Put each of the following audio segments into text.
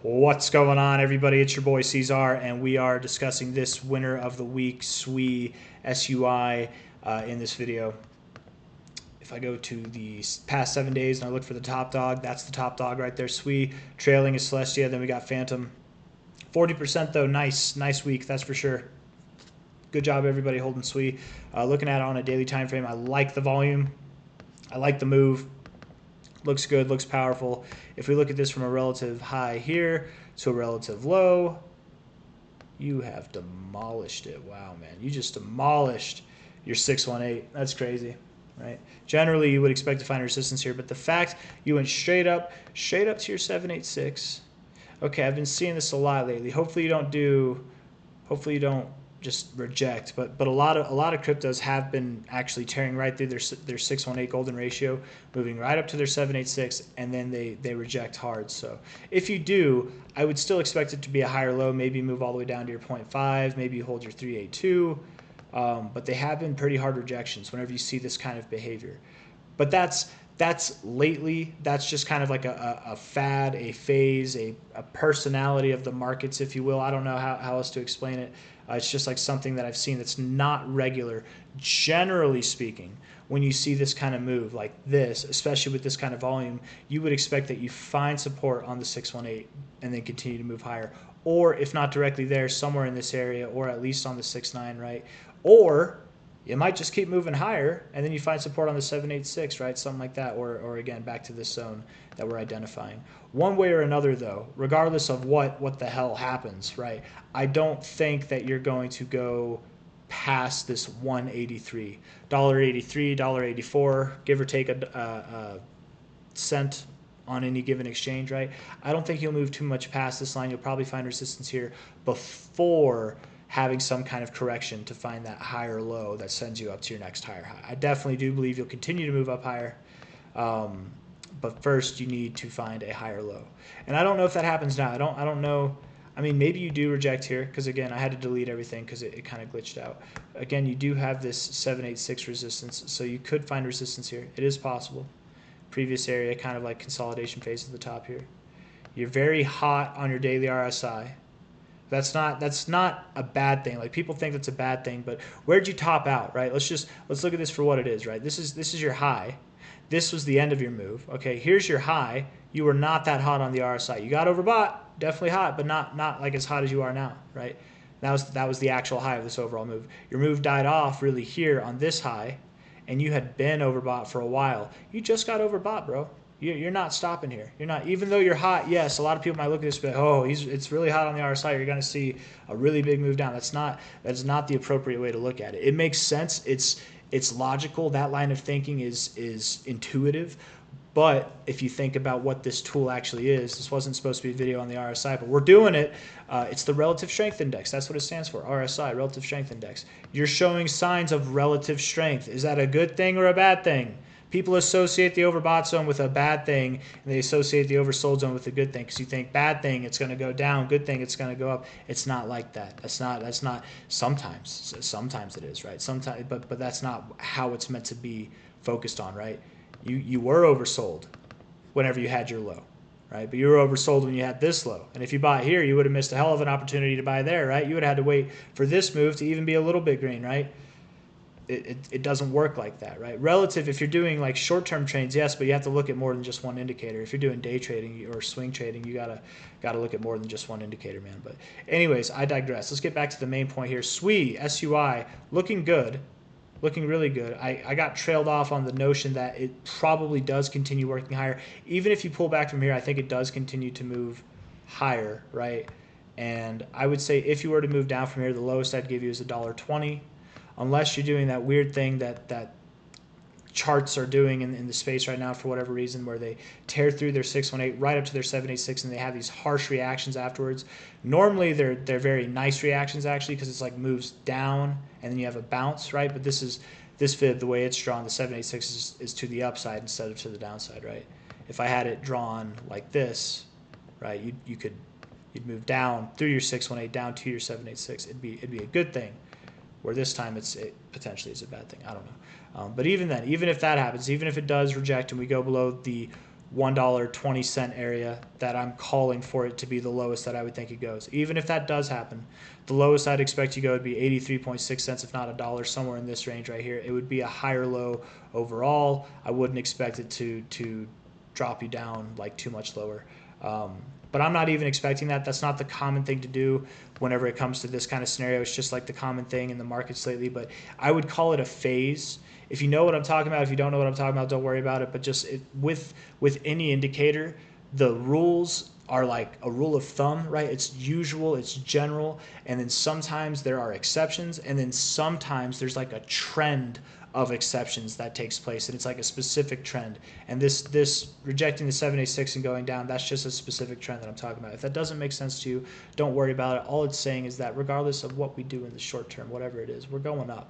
What's going on, everybody? It's your boy C-Zar, and we are discussing this winner of the week, SUI, in this video. If I go to the past 7 days and I look for the top dog, that's the top dog right there, SUI. Trailing is Celestia, then we got Phantom. 40% though, nice week, that's for sure. Good job, everybody, holding SUI. Looking at it on a daily time frame, I like the volume. I like the move. Looks good, looks powerful. If we look at this from a relative high here to a relative low, you have demolished it. Wow, man. You just demolished your 618. That's crazy, right? Generally, you would expect to find resistance here, but the fact you went straight up to your 786. Okay, I've been seeing this a lot lately. Hopefully you don't just reject, but a lot of cryptos have been actually tearing right through their 618 golden ratio, moving right up to their 786, and then they reject hard. So if you do, I would still expect it to be a higher low, maybe move all the way down to your 0.5, maybe you hold your 382, but they have been pretty hard rejections whenever you see this kind of behavior. But that's lately. That's just kind of like a fad, a phase, a personality of the markets, if you will. I don't know how else to explain it. It's just like something that I've seen that's not regular. Generally speaking, when you see this kind of move like this, especially with this kind of volume, you would expect that you find support on the 618 and then continue to move higher. Or if not directly there, somewhere in this area, or at least on the 69, right? Or you might just keep moving higher, and then you find support on the 786, right? Something like that, or again, back to this zone that we're identifying. One way or another, though, regardless of what the hell happens, right? I don't think that you're going to go past this 183, $1.83, $1.84, give or take a cent on any given exchange, right? I don't think you'll move too much past this line. You'll probably find resistance here before having some kind of correction to find that higher low that sends you up to your next higher high. I definitely do believe you'll continue to move up higher, but first you need to find a higher low. And I don't know if that happens now. I don't know. I mean, maybe you do reject here because, again, I had to delete everything because it kind of glitched out. Again, you do have this 786 resistance, so you could find resistance here. It is possible. Previous area, kind of like consolidation phase at the top here. You're very hot on your daily RSI. That's not a bad thing. Like, people think that's a bad thing, but where'd you top out, right? Let's look at this for what it is, right? This is your high. This was the end of your move. Okay, here's your high. You were not that hot on the RSI. You got overbought, definitely hot, but not like as hot as you are now, right? That was the actual high of this overall move. Your move died off really here on this high, and you had been overbought for a while. You just got overbought, bro. You're not stopping here. You're not, even though you're hot. Yes, a lot of people might look at this and be like, oh, it's really hot on the RSI. You're going to see a really big move down. That's not the appropriate way to look at it. It makes sense. It's logical. That line of thinking is intuitive. But if you think about what this tool actually is, this wasn't supposed to be a video on the RSI, but we're doing it. It's the Relative Strength Index. That's what it stands for, RSI, Relative Strength Index. You're showing signs of relative strength. Is that a good thing or a bad thing? People associate the overbought zone with a bad thing, and they associate the oversold zone with a good thing because you think bad thing, it's going to go down, good thing, it's going to go up. It's not like that. That's not. Sometimes it is, right? Sometimes, but that's not how it's meant to be focused on, right? You were oversold whenever you had your low, right? But you were oversold when you had this low. And if you bought here, you would have missed a hell of an opportunity to buy there, right? You would have had to wait for this move to even be a little bit green, right? It doesn't work like that, right? Relative, if you're doing like short-term trades, yes, but you have to look at more than just one indicator. If you're doing day trading or swing trading, you gotta look at more than just one indicator, man. But anyways, I digress. Let's get back to the main point here. SUI, looking good, looking really good. I got trailed off on the notion that it probably does continue working higher. Even if you pull back from here, I think it does continue to move higher, right? And I would say if you were to move down from here, the lowest I'd give you is $1.20. Unless you're doing that weird thing that charts are doing in the space right now for whatever reason, where they tear through their 618 right up to their 786 and they have these harsh reactions afterwards. Normally they're very nice reactions, actually, because it's like moves down and then you have a bounce, right? But this fib, the way it's drawn, the 786 is to the upside instead of to the downside, right? If I had it drawn like this, right, you'd move down through your 618 down to your 786. It'd be a good thing. Where this time it potentially is a bad thing. I don't know. But even then, even if that happens, even if it does reject and we go below the $1.20 area that I'm calling for it to be the lowest that I would think it goes. Even if that does happen, the lowest I'd expect you to go would be 83.6 cents, if not a dollar, somewhere in this range right here. It would be a higher low overall. I wouldn't expect it to drop you down like too much lower. But I'm not even expecting that. That's not the common thing to do whenever it comes to this kind of scenario. It's just like the common thing in the markets lately. But I would call it a phase. If you know what I'm talking about, if you don't know what I'm talking about, don't worry about it. But just with any indicator, the rules are like a rule of thumb, right? It's usual, it's general, and then sometimes there are exceptions, and then sometimes there's like a trend of exceptions that takes place, and it's like a specific trend. And this rejecting the 786 and going down, that's just a specific trend that I'm talking about. If that doesn't make sense to you, don't worry about it. All it's saying is that regardless of what we do in the short term, whatever it is, we're going up.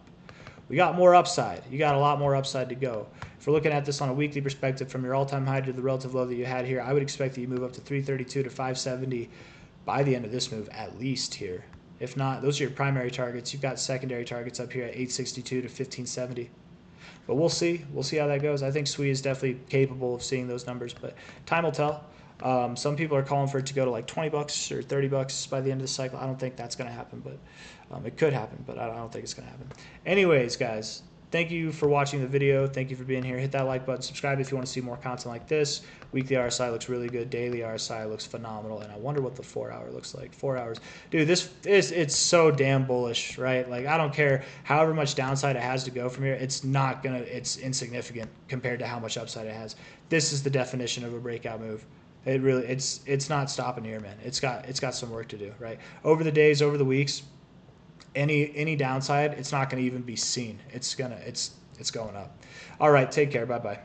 We got more upside. You got a lot more upside to go. If we're looking at this on a weekly perspective, from your all-time high to the relative low that you had here, I would expect that you move up to 332 to 570 by the end of this move, at least here. If not, those are your primary targets. You've got secondary targets up here at 862 to 1570. But we'll see. We'll see how that goes. I think SUI is definitely capable of seeing those numbers, but time will tell. Some people are calling for it to go to like 20 bucks or 30 bucks by the end of the cycle. I don't think that's going to happen, but it could happen, but I don't think it's going to happen. Anyways, guys, thank you for watching the video. Thank you for being here. Hit that like button. Subscribe if you want to see more content like this. Weekly RSI looks really good. Daily RSI looks phenomenal, and I wonder what the 4 hour looks like. 4 hours. Dude, it's so damn bullish, right? Like, I don't care however much downside it has to go from here. It's insignificant compared to how much upside it has. This is the definition of a breakout move. It really, it's not stopping here, man. It's got some work to do, right? Over the days, over the weeks, any downside, it's not going to even be seen. It's going up. All right, take care. Bye-bye.